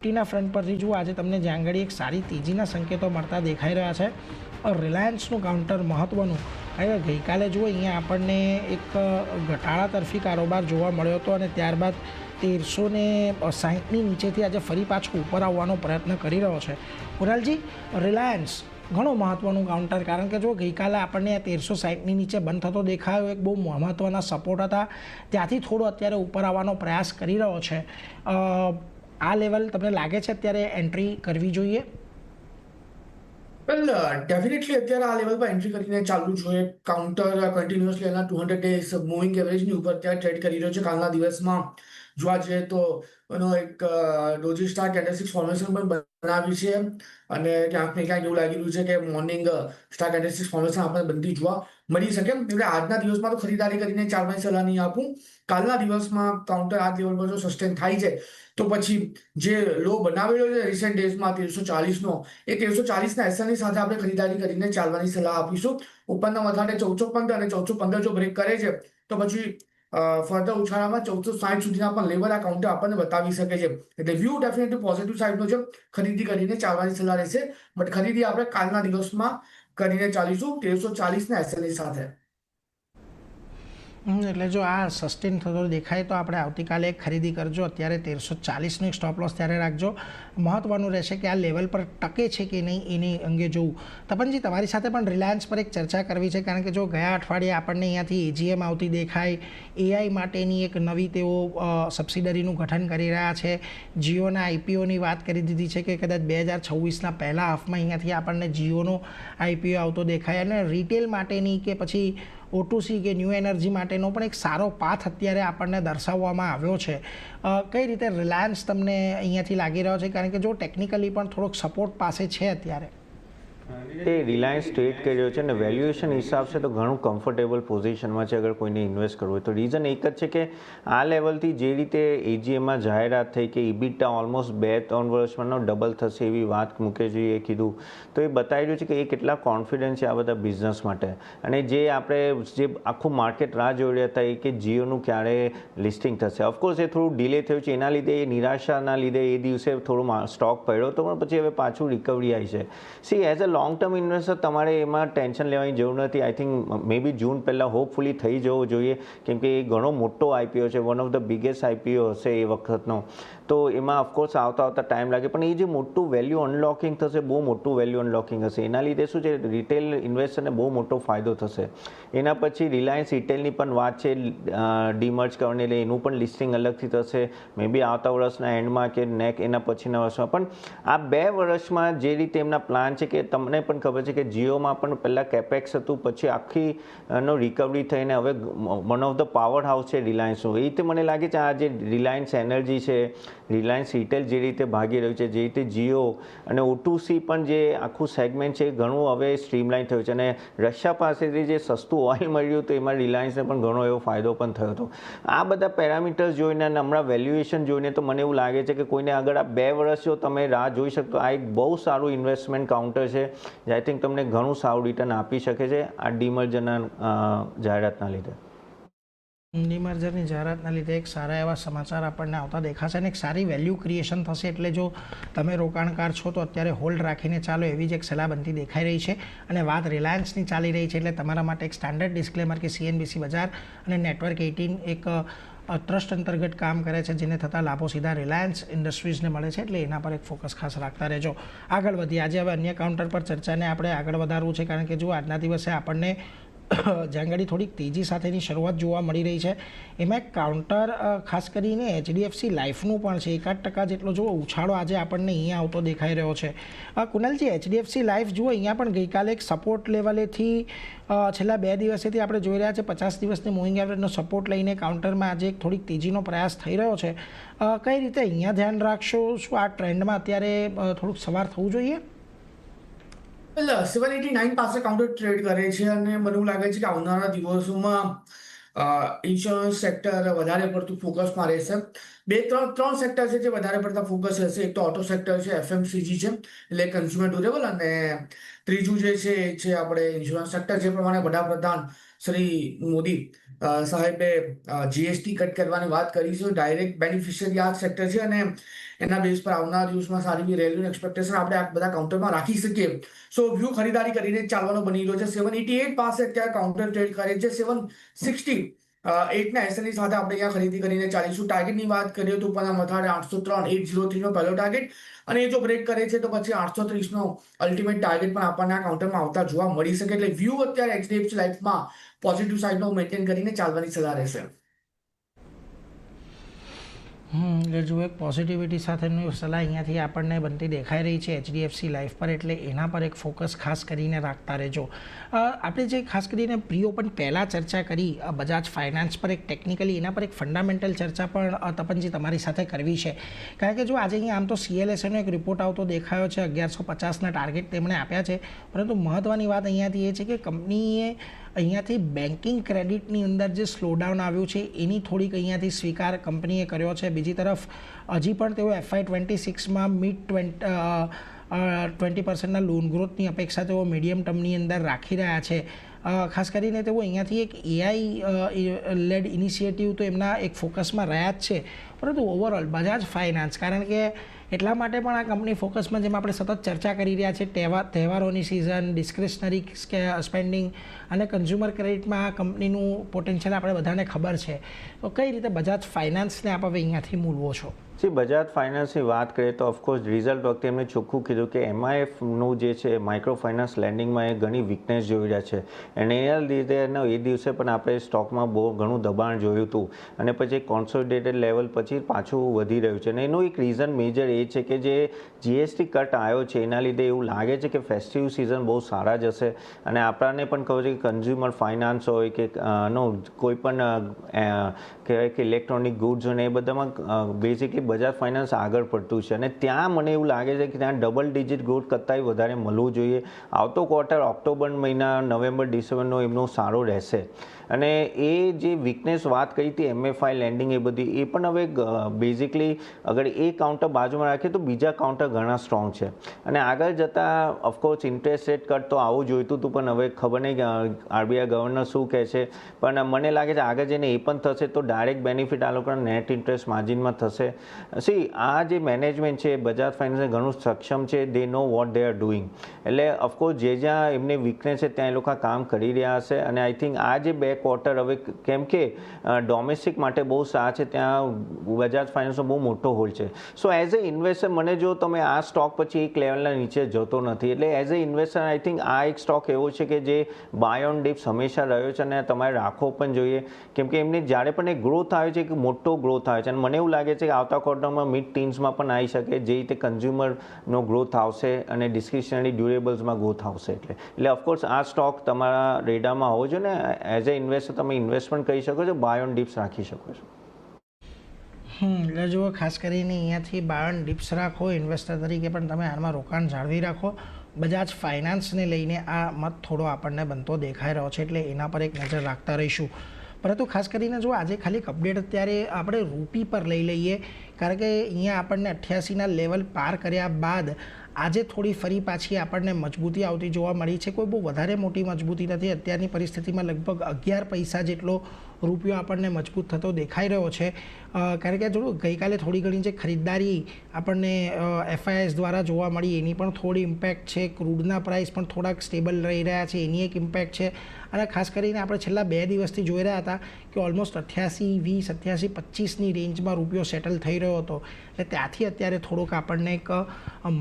નિફ્ટીના front પરથી જુઓ આજે તમને જ્યાં આગળ એક સારી તેજીના સંકેતો મળતા દેખાઈ રહ્યા છે. રિલાયન્સનું કાઉન્ટર મહત્ત્વનું હવે ગઈકાલે જુઓ અહીંયા આપણને એક ઘટાડા તરફી કારોબાર જોવા મળ્યો હતો અને ત્યારબાદ 1360ની નીચેથી આજે ફરી પાછો ઉપર આવવાનો પ્રયત્ન કરી રહ્યો છે. કુનાલજી, રિલાયન્સ ઘણો મહત્ત્વનું કાઉન્ટર, કારણ કે જો ગઈકાલે આપણને 1360ની નીચે બંધ થતો દેખાયો, એક બહુ મહત્ત્વના સપોર્ટ હતા, ત્યાંથી થોડો અત્યારે ઉપર આવવાનો પ્રયાસ કરી રહ્યો છે. આ લેવલ તમને લાગે છે અત્યારે એન્ટ્રી કરવી જોઈએ? વેલ ડેફિનેટલી અત્યારે આ લેવલ પર એન્ટ્રી કરીને ચાલવું જોઈએ. કાઉન્ટર કન્ટિન્યુઅસલી એના 200 ડેઝ મૂવિંગ એવરેજની ઉપર ત્યાં ટ્રેડ કરી રહ્યો છે. કાલના દિવસમાં જોવા જઈએ તો એનો એક ડોજી સ્ટાર કેન્ડલસ્ટિક ફોર્મેશન પણ બનાવી છે અને ક્યાંક ને ક્યાંક એવું લાગી રહ્યું છે કે મોર્નિંગ સ્ટાર કેન્ડલસ્ટિક ફોર્મેશન આપણને બનતી જોવા મળી શકે. એટલે આજના દિવસમાં તો ખરીદારી કરીને ચાલવાની સલાહ નહીં આપું. કાલના દિવસમાં કાઉન્ટર આ લેવલ પર જો સસ્ટેન થાય છે તો પછી જે લો બનાવેલો છે રિસેન્ટ ડેઝમાં 1340નો, એ 1340ના એસએલની સાથે આપણે ખરીદારી કરીને ચાલવાની સલાહ આપીશું. ઉપરના મથાળે 1415 અને 1415 જો બ્રેક કરે છે તો પછી ફર્ધર ઉછાળામાં 1460 સુધીના પણ લેવલ આ કાઉન્ટર આપણને બતાવી શકે છે. એટલે વ્યૂ ડેફિનેટલી પોઝિટિવ સાઈડનો છે. ખરીદી કરીને ચાલવાની સલાહ રહેશે, બટ ખરીદી આપણે કાલના દિવસમાં કરીને ચાલીશું 1340ના એસએલની સાથે. એટલે જો આ સસ્ટેન થતો દેખાય તો આપણે આવતીકાલે ખરીદી કરજો. અત્યારે 1340નો એક સ્ટોપ લોસ ત્યારે રાખજો. મહત્ત્વનું રહેશે કે આ લેવલ પર ટકે છે કે નહીં એની અંગે જોવું. તપનજી, તમારી સાથે પણ રિલાયન્સ પર એક ચર્ચા કરવી છે, કારણ કે જો ગયા અઠવાડિયે આપણને અહીંયાથી એજીએમ આવતી દેખાય, એઆઈ માટેની એક નવી તેઓ સબસિડરીનું ગઠન કરી રહ્યા છે, જીઓના આઈપીઓની વાત કરી દીધી છે કે કદાચ 2026ના પહેલા હાફમાં અહીંયાથી આપણને જીઓનો આઈપીઓ આવતો દેખાય, અને રિટેલ માટેની કે પછી O2C કે ન્યૂ એનર્જી માટેનો પણ એક સારો પાથ અત્યારે આપણને દર્શાવવામાં આવ્યો છે. કઈ રીતે રિલાયન્સ તમને અહીંયાથી લાગી રહ્યો છે, કારણ કે જો ટેકનિકલી પણ થોડોક સપોર્ટ પાસે છે અત્યારે? તે રિલાયન્સ ટ્રેડ કરી રહ્યો છે અને વેલ્યુએશન હિસાબ છે તો ઘણું કમ્ફર્ટેબલ પોઝિશનમાં છે અગર કોઈને ઇન્વેસ્ટ કરવું હોય તો. રીઝન એક જ છે કે આ લેવલથી જે રીતે એજીએમમાં જાહેરાત થઈ કે ઇબિટા ઓલમોસ્ટ 2-3 વર્ષમાં ડબલ થશે એવી વાત મુકેશજીએ કીધું, તો એ બતાવી રહ્યું છે કે એ કેટલા કોન્ફિડન્સ છે આ બધા બિઝનેસ માટે. અને જે આપણે જે આખું માર્કેટ રાહ જોઈ રહ્યા હતા એ કે જીઓનું ક્યારે લિસ્ટિંગ થશે. ઓફકોર્સ એ થોડું ડિલે થયું છે, એના લીધે એ નિરાશાના લીધે એ દિવસે થોડું સ્ટોક પડ્યો હતો, પણ પછી હવે પાછું રિકવરી આવી છે. C as a long term investor તમારે એમાં ટેન્શન લેવાની જરૂર નથી. આઈ થિંક મે બી જૂન પહેલાં હોપફુલી થઈ જવો જોઈએ, કેમ કે એ ઘણો મોટો આઈપીઓ છે, one of the biggest IPO હશે એ વખતનો. તો એમાં ઓફકોર્સ આવતા ટાઈમ લાગે, પણ એ જે મોટું વેલ્યુ અનલોકિંગ થશે, બહુ મોટું વેલ્યુ અનલોકિંગ હશે, એના લીધે શું છે રિટેલ ઇન્વેસ્ટરને બહુ મોટો ફાયદો થશે. એના પછી રિલાયન્સ રિટેલની પણ વાત છે ડીમર્જ કરવાની, એટલે એનું પણ લિસ્ટિંગ અલગથી થશે, મે બી આવતા વર્ષના એન્ડમાં કે એના પછીના વર્ષમાં. પણ આ 2 વર્ષમાં જે રીતે એમના પ્લાન છે કે તમને પણ ખબર છે કે જીઓમાં પણ પહેલાં કેપેક્સ હતું, પછી આખી નો રિકવરી થઈને હવે one of the power house છે રિલાયન્સનું. એ રીતે મને લાગે છે આ જે રિલાયન્સ એનર્જી છે, રિલાયન્સ રિટેલ જે રીતે ભાગી રહ્યું છે, જે રીતે જીઓ અને O2C પણ જે આખું સેગમેન્ટ છે ઘણું હવે સ્ટ્રીમલાઇન થયું છે. અને રશિયા પાસેથી જે સસ્તું ઓઇલ મળ્યું તો એમાં રિલાયન્સને પણ ઘણો એવો ફાયદો પણ થયો હતો. આ બધા પેરામીટર્સ જોઈને અને હમણાં વેલ્યુએશન જોઈને તો મને એવું લાગે છે કે કોઈને આગળ આ 2 વર્ષ જો તમે રાહ જોઈ શકતો, આ એક બહુ સારું ઇન્વેસ્ટમેન્ટ કાઉન્ટર છે જે આઈ થિંક તમને ઘણું સારું રિટર્ન આપી શકે છે આ ડીમર્જરના જાહેરાતના લીધે. ડીમર્જરની જાહેરાતના લીધે એક સારા એવા સમાચાર આપણને આવતા દેખાશે અને એક સારી વેલ્યુ ક્રિએશન થશે. એટલે જો તમે રોકાણકાર છો તો અત્યારે હોલ્ડ રાખીને ચાલો એવી જ એક સલાહ બનતી દેખાઈ રહી છે. અને વાત રિલાયન્સની ચાલી રહી છે એટલે તમારા માટે એક સ્ટાન્ડર્ડ ડિસ્ક્લેમર કે CNBC બજાર અને નેટવર્ક 18 એક ટ્રસ્ટ અંતર્ગત કામ કરે છે, જેને થતા લાભો સીધા રિલાયન્સ ઇન્ડસ્ટ્રીઝને મળે છે, એટલે એના પર એક ફોકસ ખાસ રાખતા રહેજો. આગળ વધીએ. આજે હવે અન્ય કાઉન્ટર પર ચર્ચાને આપણે આગળ વધારવું છે, કારણ કે જો આજના દિવસે આપણને જાંગડી થોડીક તેજી સાથેની શરૂઆત જોવા મળી રહી છે. એમાં એક કાઉન્ટર ખાસ કરીને HDFC લાઈફનું પણ છે. 1% જેટલો જુઓ ઉછાળો આજે આપણને અહીંયા આવતો દેખાઈ રહ્યો છે. કુનાલજી, HDFC લાઈફ જુઓ અહીંયા પણ ગઈકાલે એક સપોર્ટ લેવલેથી છેલ્લા 2 દિવસેથી આપણે જોઈ રહ્યા છે 50 દિવસની મૂવિંગ એવરેજનો સપોર્ટ લઈને કાઉન્ટરમાં આજે એક થોડીક તેજીનો પ્રયાસ થઈ રહ્યો છે. કઈ રીતે અહીંયા ધ્યાન રાખશો? શું આ ટ્રેન્ડમાં અત્યારે થોડુંક સવાર થવું જોઈએ? 789 પાસે કાઉન્ટર ટ્રેડ કરે છે અને મને એવું લાગે છે કે આવનારા દિવસોમાં ઇન્સ્યોરન્સ સેક્ટર વધારે પડતું ફોકસમાં રહેશે. ત્રણ સેક્ટર છે જે વધારે પડતા ફોકસ રહેશે. એક તો ઓટો સેક્ટર છે, FMCG છે એટલે કન્ઝ્યુમર ડ્યુરેબલ, અને ત્રીજું જે છે એ છે આપણે ઇન્સ્યોરન્સ સેક્ટર. જે પ્રમાણે વડાપ્રધાન શ્રી મોદી સાહેબે જીએસટી કટ કરવાની વાત કરી છે. ડાયરેક્ટ બેનિફિશિયરી આ સેક્ટર છે અને એના બેઝ પર આવનાર દિવસમાં સારી એવી રેલવેનું એક્સપેક્ટેશન આપણે આ બધા કાઉન્ટરમાં રાખી શકીએ. સો વ્યૂ ખરીદારી કરીને ચાલવાનો બની રહ્યો છે. 788 પાસે અત્યારે કાઉન્ટર ટ્રેડ કરે છે. 760 8ના એસએનઈ સાથે આપણે અહીંયા ખરીદી કરીને ચાલીશું. ટાર્ગેટની વાત કરીએ તો ઉપરના મથાળે 803 803 નો પહેલો ટાર્ગેટ અને એ જો બ્રેક કરે છે તો પછી 830 નો અલ્ટિમેટ ટાર્ગેટ પણ આપણને આ કાઉન્ટરમાં આવતા જોવા મળી શકે. એટલે વ્યૂ અત્યારે એચડીએફસી લાઈફમાં પોઝિટિવ સાઈડનો મેન્ટેન કરીને ચાલવાની સલાહ રહેશે. એટલે જો એક પોઝિટિવિટી સાથેની સલાહ અહીંયાથી આપણને બનતી દેખાઈ રહી છે એચડીએફસી લાઈફ પર, એટલે એના પર એક ફોકસ ખાસ કરીને રાખતા રહેજો. આપણે જે ખાસ કરીને પ્રી ઓપન પહેલાં ચર્ચા કરી બજાજ ફાઇનાન્સ પર, એક ટેકનિકલી એના પર એક ફંડામેન્ટલ ચર્ચા પણ તપનજી તમારી સાથે કરવી છે. કારણ કે જો આજે અહીંયા આમ તો CLSAનો એક રિપોર્ટ આવતો દેખાયો છે, 1150ના ટાર્ગેટ તેમણે આપ્યા છે, પરંતુ મહત્ત્વની વાત અહીંયાથી એ છે કે કંપનીએ અહીંયાથી બેન્કિંગ ક્રેડિટની અંદર જે સ્લોડાઉન આવ્યું છે એની થોડીક અહીંયાથી સ્વીકાર કંપનીએ કર્યો છે. બીજી તરફ હજી પણ તેઓ FY26માં મિડ 20% લોન ગ્રોથની અપેક્ષા તેઓ મીડિયમ ટર્મની અંદર રાખી રહ્યા છે. ખાસ કરીને તેઓ અહીંયાથી એક AI લેડ ઇનિશિયેટિવ તો એમના એક ફોકસમાં રહ્યા જ છે, પરંતુ ઓવરઓલ બજાજ ફાઇનાન્સ, કારણ કે એટલા માટે પણ આ કંપની ફોકસમાં, જેમ આપણે સતત ચર્ચા કરી રહ્યા છીએ, તહેવારોની સિઝન, ડિસ્ક્રિશનરી સ્પેન્ડિંગ અને કન્ઝ્યુમર ક્રેડિટમાં આ કંપનીનું પોટેન્શિયલ આપણે બધાને ખબર છે. તો કઈ રીતે બજાજ ફાઇનાન્સને આપ હવે અહીંયાથી મૂલવો છો? બજાજ ફાઇનાન્સની વાત કરીએ તો ઓફકોર્સ રિઝલ્ટ વખતે એમણે ચોખ્ખું કીધું કે MIFનું જે છે માઇક્રો ફાઇનાન્સ લેન્ડિંગમાં એ ઘણી વીકનેસ જોઈ રહ્યા છે અને એના લીધે એ દિવસે પણ આપણે સ્ટોકમાં બહુ ઘણું દબાણ જોયું હતું અને પછી કોન્સોલિડેટેડ લેવલ પછી પાછું વધી રહ્યું છે. અને એનું એક રીઝન મેજર એ છે કે જે GST કટ આવ્યો છે એના લીધે એવું લાગે છે કે ફેસ્ટિવ સિઝન બહુ સારા જશે અને આપણને પણ ખબર છે કે કન્ઝ્યુમર ફાઇનાન્સ હોય કે કોઈ પણ કહેવાય કે ઇલેક્ટ્રોનિક ગુડ્સ હોય ને એ બધામાં બેઝિકલી બજાજ ફાઇનાન્સ આગળ પડતું છે અને ત્યાં મને એવું લાગે છે કે ત્યાં ડબલ ડિજિટ ગ્રોથ કરતાંય વધારે મળવું જોઈએ. આવતો ક્વાર્ટર ઓક્ટોબર મહિના, નવેમ્બર, ડિસેમ્બરનો એમનો સારો રહેશે. અને એ જે વીકનેસ વાત કરી હતી MFI લેન્ડિંગ એ બધી, એ પણ હવે બેઝિકલી અગર એ કાઉન્ટર બાજુમાં રાખીએ તો બીજા કાઉન્ટર ઘણા સ્ટ્રોંગ છે અને આગળ જતાં ઓફકોર્સ ઇન્ટરેસ્ટ રેટ કટ તો આવું જોઈતું હતું, પણ હવે ખબર નહીં કે RBI ગવર્નર શું કહે છે, પણ મને લાગે છે આગળ જઈને એ પણ થશે તો ડાયરેક્ટ બેનિફિટ આ લોકોના નેટ ઇન્ટરેસ્ટ માર્જિનમાં થશે. આ જે મેનેજમેન્ટ છે બજાજ ફાઇનાન્સ ઘણું સક્ષમ છે, they know what they are doing. એટલે ઓફકોર્સ જે જ્યાં એમને વીકનેસ છે ત્યાં એ લોકો કામ કરી રહ્યા હશે અને આઈ થિંક આ જે બે ક્વાર્ટર હવે, કેમ કે ડોમેસ્ટિક માટે બહુ સારા છે, ત્યાં બજાજ ફાઇનાન્સનો બહુ મોટો હોલ્ડ છે. સો એઝ એ ઇન્વેસ્ટર મને જો તમે આ સ્ટોક પછી એક લેવલના નીચે જતો નથી, એટલે as a investor I think આ એક સ્ટોક એવો છે કે જે બાય ઓન ડિપ્સ હંમેશા રહ્યો છે અને તમારે રાખવો પણ જોઈએ, કેમ કે એમને જ્યારે પણ એક ગ્રોથ આવે છે, એક મોટો ગ્રોથ આવે છે અને મને એવું લાગે છે કે આવતા ક્વાર્ટરમાં મિડ ટીન્સમાં પણ આવી શકે, જે રીતે કન્ઝ્યુમરનો ગ્રોથ આવશે અને ડિસ્ક્રિશનરી ડ્યુરેબલ્સમાં ગ્રોથ આવશે. એટલે ઓફકોર્સ આ સ્ટોક તમારા રેડારમાં હોવો જોઈએ ને એઝ એ ઇન્વેસ્ટર તમે ઇન્વેસ્ટમેન્ટ કરી શકો છો, બાય ઓન ડિપ્સ રાખી શકો છો. એટલે જુઓ, ખાસ કરીને અહીંયાથી બાય ઓન ડિપ્સ રાખો, ઇન્વેસ્ટર તરીકે પણ તમે આમાં રોકાણ જાળવી રાખો. બજાજ ફાઇનાન્સને લઈને આ મત થોડો આપણને બનતો દેખાઈ રહ્યો છે, એટલે એના પર એક નજર રાખતા રહીશું. પરંતુ ખાસ કરીને જો આજે ખાલી અપડેટ અત્યારે આપણે રૂપી પર લઈ લઈએ, કારણ કે અહીંયા આપણને 88ના લેવલ પાર કર્યા બાદ આજે થોડી ફરી પાછી આપણને મજબૂતી આવતી જોવા મળી છે. કોઈ બહુ વધારે મોટી મજબૂતી નથી. અત્યારની પરિસ્થિતિમાં લગભગ 11 પૈસા જેટલો રૂપિયો આપણને મજબૂત થતો દેખાઈ રહ્યો છે. કારણ કે જો ગઈકાલે થોડી ઘણી જે ખરીદદારી આપણને FIS દ્વારા જોવા મળી એની પણ થોડી ઇમ્પેક્ટ છે. ક્રૂડના પ્રાઇસ પણ થોડાક સ્ટેબલ રહી રહ્યા છે, એની એક ઇમ્પેક્ટ છે. અને ખાસ કરીને આપણે છેલ્લા 2 દિવસથી જોઈ રહ્યા હતા કે ઓલમોસ્ટ 88-20, 88-25ની રેન્જમાં રૂપિયો સેટલ થઈ રહ્યો હતો. એટલે ત્યાંથી અત્યારે થોડોક આપણને એક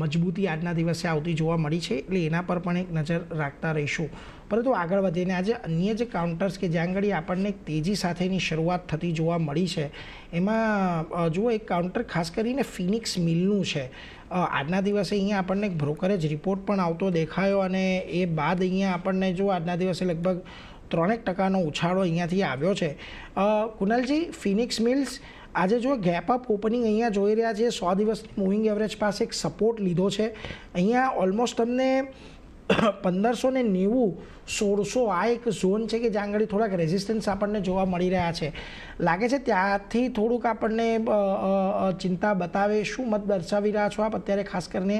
મજબૂતી આજના દિવસે આવતી જોવા મળી છે, એટલે એના પર પણ એક નજર રાખતા રહીશું. પરંતુ આગળ વધીને આજે અન્ય જે કાઉન્ટર્સ કે જ્યાં આગળ આપણને એક તેજી સાથેની શરૂઆત થતી જોવા મળી છે, એમાં જુઓ એક કાઉન્ટર ખાસ કરીને ફિનિક્સ મિલનું છે. આજના દિવસે અહીંયા આપણને એક બ્રોકરેજ રિપોર્ટ પણ આવતો દેખાયો અને એ બાદ અહીંયા આપણને જો આજના દિવસે લગભગ 3% ઉછાળો અહીંયાથી આવ્યો છે. કુનાલજી, ફિનિક્સ મિલ્સ આજે જો ગેપ અપ ઓપનિંગ અહીંયા જોઈ રહ્યા છે, 100 દિવસની મૂવિંગ એવરેજ પાસે એક સપોર્ટ લીધો છે. અહીંયા ઓલમોસ્ટ તમને 1590, 1600 આ એક ઝોન છે કે જ્યાં આગળ થોડાક રેઝિસ્ટન્સ આપણને જોવા મળી રહ્યા છે. લાગે છે ત્યાંથી થોડુંક આપણને ચિંતા બતાવે. શું મત દર્શાવી રહ્યા છો આપ અત્યારે ખાસ કરીને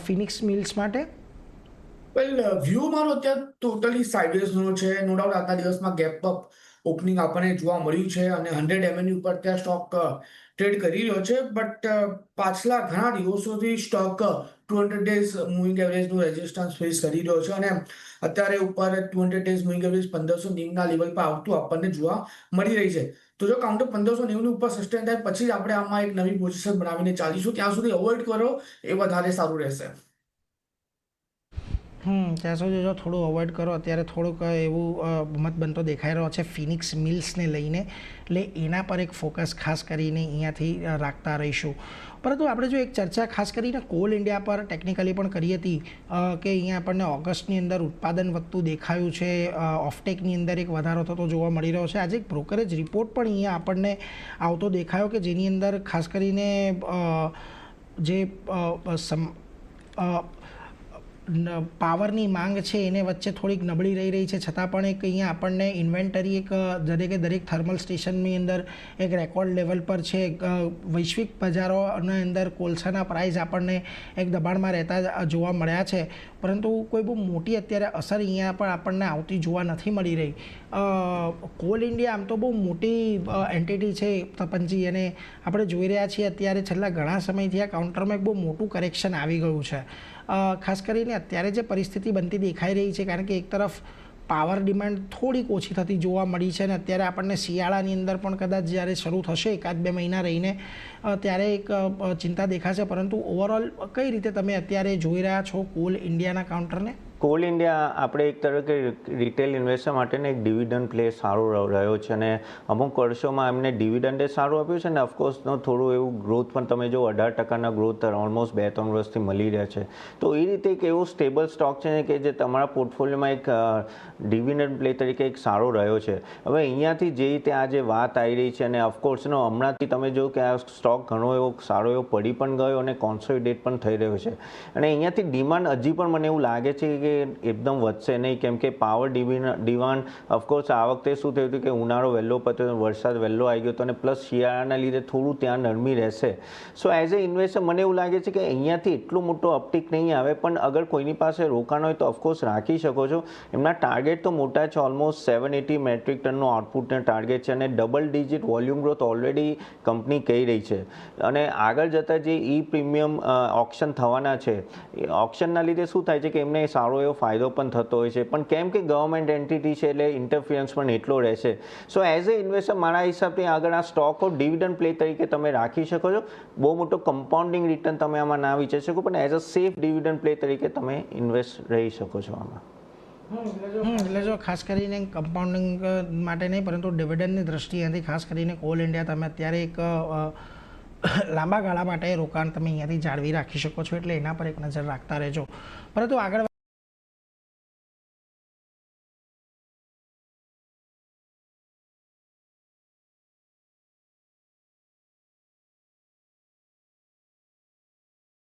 ફિનિક્સ મિલ્સ માટે? વેલ વ્યૂ મારો અત્યારે ટોટલી સાઇડવેઝનો છે. નો ડાઉટ આજના દિવસમાં ગેપ અપ ઓપનિંગ આપણને જોવા મળ્યું છે અને 100 MA ઉપર ત્યાં સ્ટોક ટ્રેડ કરી રહ્યો છે. બટ પાછલા ઘણા દિવસોથી સ્ટોક 200 ડેઝ મૂવિંગ એવરેજનું રેઝિસ્ટન્સ ફેસ કરી રહ્યો છે અને અત્યારે ઉપર 200 ડેઝ મૂવિંગ એવરેજ 1590 ના લેવલ પર આવતું આપણને જોવા મળી રહી છે. તો જો કાઉન્ટર 1590 ની ઉપર સસ્ટેન થાય પછી જ આપણે આમાં એક નવી પોઝિશન બનાવીને ચાલીશું. ત્યાં સુધી અવોઇડ કરો એ વધારે સારું રહેશે. ત્યાં સુધી જો થોડું અવોઇડ કરો. અત્યારે થોડુંક એવું મત બનતો દેખાઈ રહ્યો છે ફિનિક્સ મિલ્સને લઈને, એટલે એના પર એક ફોકસ ખાસ કરીને અહીંયાથી રાખતા રહીશું. પરંતુ આપણે જો એક ચર્ચા ખાસ કરીને કોલ ઇન્ડિયા પર ટેકનિકલી પણ કરી હતી કે અહીંયા આપણને ઓગસ્ટની અંદર ઉત્પાદન વધતું દેખાયું છે, ઓફટેકની અંદર એક વધારો થતો જોવા મળી રહ્યો છે. આજે એક બ્રોકરેજ રિપોર્ટ પણ અહીંયા આપણને આવતો દેખાયો કે જેની અંદર ખાસ કરીને જે પાવરની માંગ છે એને વચ્ચે થોડીક નબળી રહી છે, છતાં પણ એક અહીંયા આપણને ઇન્વેન્ટરી એક દરેક થર્મલ સ્ટેશનની અંદર એક રેકોર્ડ લેવલ પર છે. વૈશ્વિક બજારોની અંદર કોલસાના પ્રાઇસ આપણને એક દબાણમાં રહેતા જોવા મળ્યા છે, પરંતુ કોઈ બહુ મોટી અત્યારે અસર અહીંયા પણ આપણને આવતી જોવા નથી મળી રહી. કોલ ઇન્ડિયા આમ તો બહુ મોટી એન્ટિટી છે તપનજી, અને આપણે જોઈ રહ્યા છીએ અત્યારે છેલ્લા ઘણા સમયથી આ કાઉન્ટરમાં એક બહુ મોટું કરેક્શન આવી ગયું છે. ખાસ કરીને અત્યારે જે પરિસ્થિતિ બનતી દેખાઈ રહી છે, કારણ કે એક તરફ પાવર ડિમાન્ડ થોડીક ઓછી થતી જોવા મળી છે અને અત્યારે આપણને શિયાળાની અંદર પણ કદાચ જ્યારે શરૂ થશે 1-2 મહિના રહીને ત્યારે એક ચિંતા દેખાશે. પરંતુ ઓવરઓલ કઈ રીતે તમે અત્યારે જોઈ રહ્યા છો કોલ ઇન્ડિયાના કાઉન્ટરને? કોલ ઇન્ડિયા આપણે એક તરફ રિટેલ ઇન્વેસ્ટર માટેને એક ડિવિડન્ડ પ્લે સારો રહ્યો છે અને અમુક વર્ષોમાં એમને ડિવિડન્ડે સારું આપ્યું છે અને ઓફકોર્સનો થોડું એવું ગ્રોથ પણ તમે જો 18% ગ્રોથ ઓલમોસ્ટ 2-3 વર્ષથી મળી રહ્યા છે. તો એ રીતે એક એવું સ્ટેબલ સ્ટોક છે કે જે તમારા પોર્ટફોલિયોમાં એક ડિવિડન્ડ પ્લે તરીકે એક સારો રહ્યો છે. હવે અહીંયાથી જે રીતે આ જે વાત આવી રહી છે અને ઓફકોર્સનો હમણાંથી તમે જો કે આ સ્ટોક ઘણો એવો સારો એવો પડી પણ ગયો અને કોન્સોલિડેટ પણ થઈ રહ્યો છે અને અહીંયાથી ડિમાન્ડ હજી પણ મને એવું લાગે છે કે એકદમ વધશે નહીં, કેમ કે પાવર ડિમાન્ડ ઓફકોર્સ આ વખતે શું થયું હતું કે ઉનાળો વહેલો પત્યો, વરસાદ વહેલો આવી ગયો હતો અને પ્લસ શિયાળાના લીધે થોડું ત્યાં નરમી રહેશે. સો એઝ એ ઇન્વેસ્ટર મને એવું લાગે છે કે અહીંયાથી એટલું મોટો અપટીક નહીં આવે, પણ અગર કોઈની પાસે રોકાણ હોય તો ઓફકોર્સ રાખી શકો છો. એમના ટાર્ગેટ તો મોટા છે, ઓલમોસ્ટ 780 મેટ્રિક ટનનો આઉટપુટના ટાર્ગેટ છે અને double digit volume growth already company કહી રહી છે અને આગળ જતાં જે ઈ પ્રીમિયમ ઓક્શન થવાના છે, ઓક્શનના લીધે શું થાય છે કે એમને સારો એવો ફાયદો પણ થતો હોય છે, પણ કેમ કે ગવર્મેન્ટ એન્ટિટી છે એટલે ઇન્ટરફિયરન્સ પણ એટલો રહેશે. સો એઝ એ ઇન્વેસ્ટર મારા હિસાબથી આગળ આ સ્ટોકો ડિવિડન્ડ પ્લે તરીકે તમે રાખી શકો છો. બહુ મોટો કમ્પાઉન્ડિંગ રિટર્ન તમે આમાં ના વિચારી શકો, પણ as a safe dividend play તરીકે તમે ઇન્વેસ્ટ રહી શકો છો આમાં. એટલે જો ખાસ કરીને કમ્પાઉન્ડિંગ માટે નહીં પરંતુ ડિવિડન્ડની દ્રષ્ટિએથી ખાસ કરીને કોલ ઇન્ડિયા તમે અત્યારે એક લાંબા ગાળા માટે રોકાણ તમે અહીંયાથી જાળવી રાખી શકો છો, એટલે એના પર એક નજર રાખતા રહેજો. પરંતુ આગળ